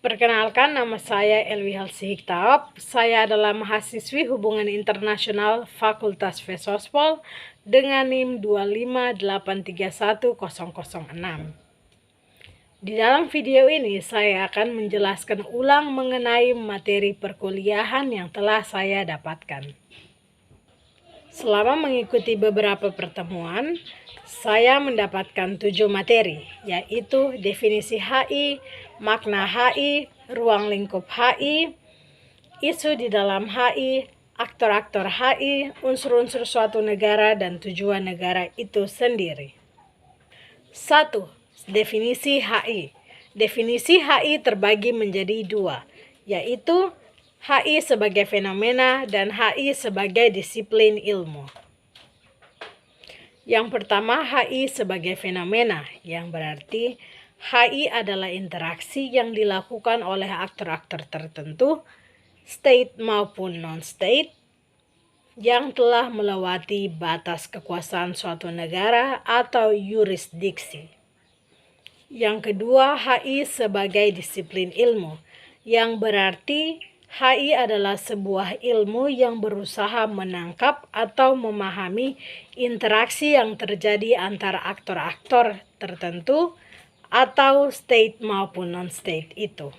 Perkenalkan, nama saya Elwi Halsihiktaop. Saya adalah mahasiswi Hubungan Internasional Fakultas Fesospol dengan NIM 258310006. Di dalam video ini, saya akan menjelaskan ulang mengenai materi perkuliahan yang telah saya dapatkan. Selama mengikuti beberapa pertemuan, saya mendapatkan 7 materi, yaitu definisi HI, makna HI, ruang lingkup HI, isu di dalam HI, aktor-aktor HI, unsur-unsur suatu negara, dan tujuan negara itu sendiri. 1. Definisi HI. Definisi HI terbagi menjadi 2, yaitu HI sebagai fenomena dan HI sebagai disiplin ilmu. Yang pertama, HI sebagai fenomena, yang berarti HI adalah interaksi yang dilakukan oleh aktor-aktor tertentu, state maupun non-state, yang telah melewati batas kekuasaan suatu negara atau yurisdiksi. Yang kedua, HI sebagai disiplin ilmu, yang berarti HI adalah sebuah ilmu yang berusaha menangkap atau memahami interaksi yang terjadi antara aktor-aktor tertentu atau state maupun non-state itu.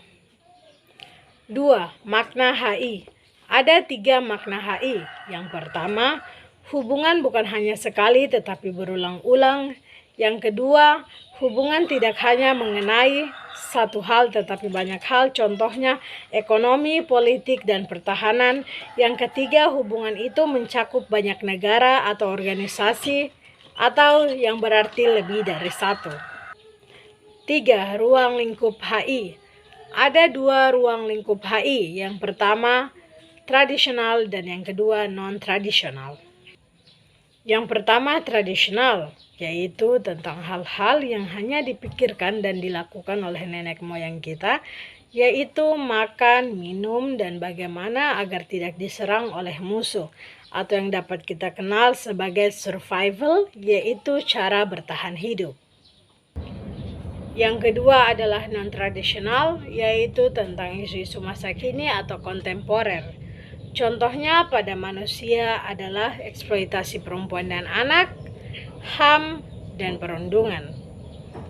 2. Makna HI. Ada 3 makna HI. Yang pertama, hubungan bukan hanya sekali tetapi berulang-ulang. Yang kedua, hubungan tidak hanya mengenai satu hal tetapi banyak hal, contohnya ekonomi, politik, dan pertahanan. Yang ketiga, hubungan itu mencakup banyak negara atau organisasi, atau yang berarti lebih dari satu. 3. Ruang lingkup HI. Ada 2 ruang lingkup HI, yang pertama tradisional dan yang kedua non-tradisional. Yang pertama tradisional, yaitu tentang hal-hal yang hanya dipikirkan dan dilakukan oleh nenek moyang kita, yaitu makan, minum, dan bagaimana agar tidak diserang oleh musuh, atau yang dapat kita kenal sebagai survival, yaitu cara bertahan hidup. Yang kedua adalah non-tradisional, yaitu tentang isu-isu masa kini atau kontemporer. Contohnya pada manusia adalah eksploitasi perempuan dan anak, HAM, dan perundungan.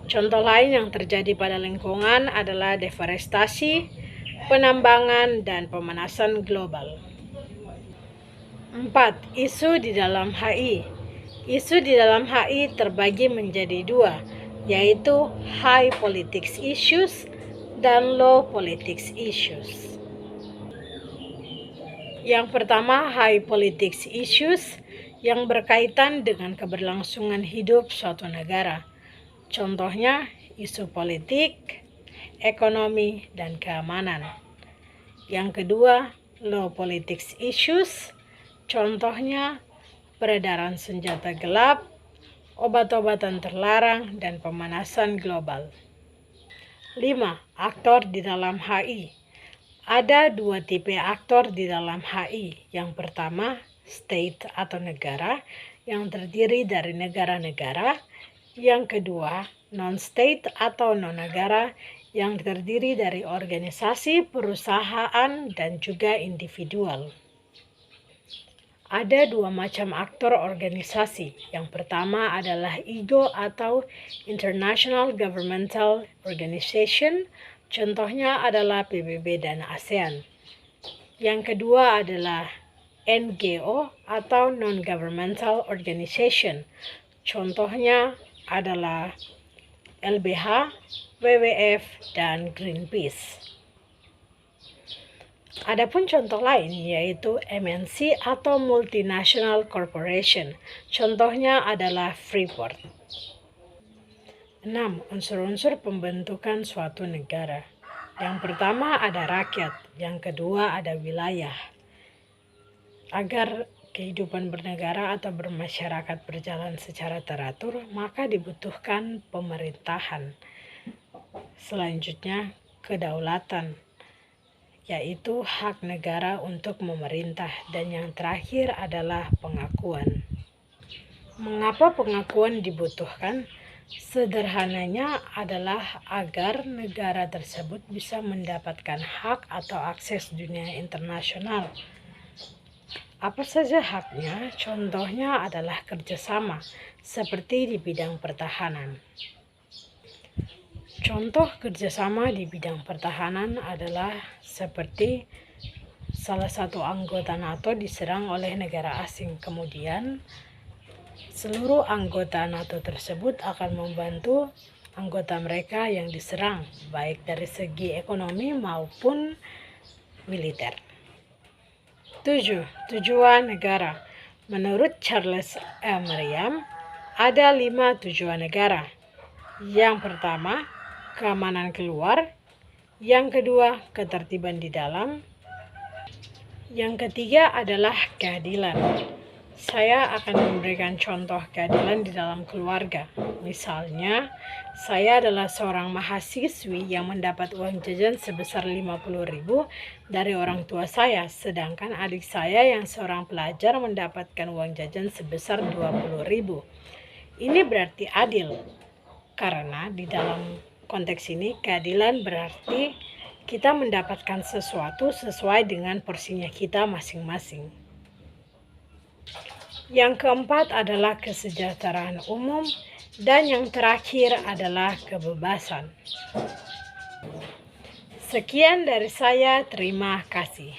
Contoh lain yang terjadi pada lingkungan adalah deforestasi, penambangan, dan pemanasan global. 4. Isu di dalam HI. Isu di dalam HI terbagi menjadi 2, yaitu high politics issues dan low politics issues. Yang pertama, high politics issues yang berkaitan dengan keberlangsungan hidup suatu negara. Contohnya, isu politik, ekonomi, dan keamanan. Yang kedua, low politics issues. Contohnya, peredaran senjata gelap, obat-obatan terlarang, dan pemanasan global. 5. Aktor di dalam HI. Ada 2 tipe aktor di dalam HI. Yang pertama, state atau negara yang terdiri dari negara-negara. Yang kedua, non-state atau non-negara yang terdiri dari organisasi, perusahaan, dan juga individual. Ada 2 macam aktor organisasi. Yang pertama adalah IGO atau International Governmental Organization. Contohnya adalah PBB dan ASEAN. Yang kedua adalah NGO atau Non-Governmental Organization. Contohnya adalah LBH, WWF, dan Greenpeace. Adapun contoh lain yaitu MNC atau Multinational Corporation. Contohnya adalah Freeport. 6. Unsur-unsur pembentukan suatu negara. Yang pertama ada rakyat, yang kedua ada wilayah. Agar kehidupan bernegara atau bermasyarakat berjalan secara teratur, maka dibutuhkan pemerintahan. Selanjutnya, kedaulatan, yaitu hak negara untuk memerintah. Dan yang terakhir adalah pengakuan. Mengapa pengakuan dibutuhkan? Sederhananya adalah agar negara tersebut bisa mendapatkan hak atau akses dunia internasional. Apa saja haknya? Contohnya adalah kerjasama, seperti di bidang pertahanan. Contoh kerjasama di bidang pertahanan adalah seperti salah satu anggota NATO diserang oleh negara asing, kemudian seluruh anggota NATO tersebut akan membantu anggota mereka yang diserang, baik dari segi ekonomi maupun militer. 7. Tujuan negara. Menurut Charles Merriam, ada 5 tujuan negara. Yang pertama, keamanan keluar. Yang kedua, ketertiban di dalam. Yang ketiga adalah keadilan. Saya akan memberikan contoh keadilan di dalam keluarga. Misalnya, saya adalah seorang mahasiswi yang mendapat uang jajan sebesar 50.000 dari orang tua saya, sedangkan adik saya yang seorang pelajar mendapatkan uang jajan sebesar 20.000. Ini berarti adil, karena di dalam konteks ini keadilan berarti kita mendapatkan sesuatu sesuai dengan porsinya kita masing-masing. Yang keempat adalah kesejahteraan umum, dan yang terakhir adalah kebebasan. Sekian dari saya, terima kasih.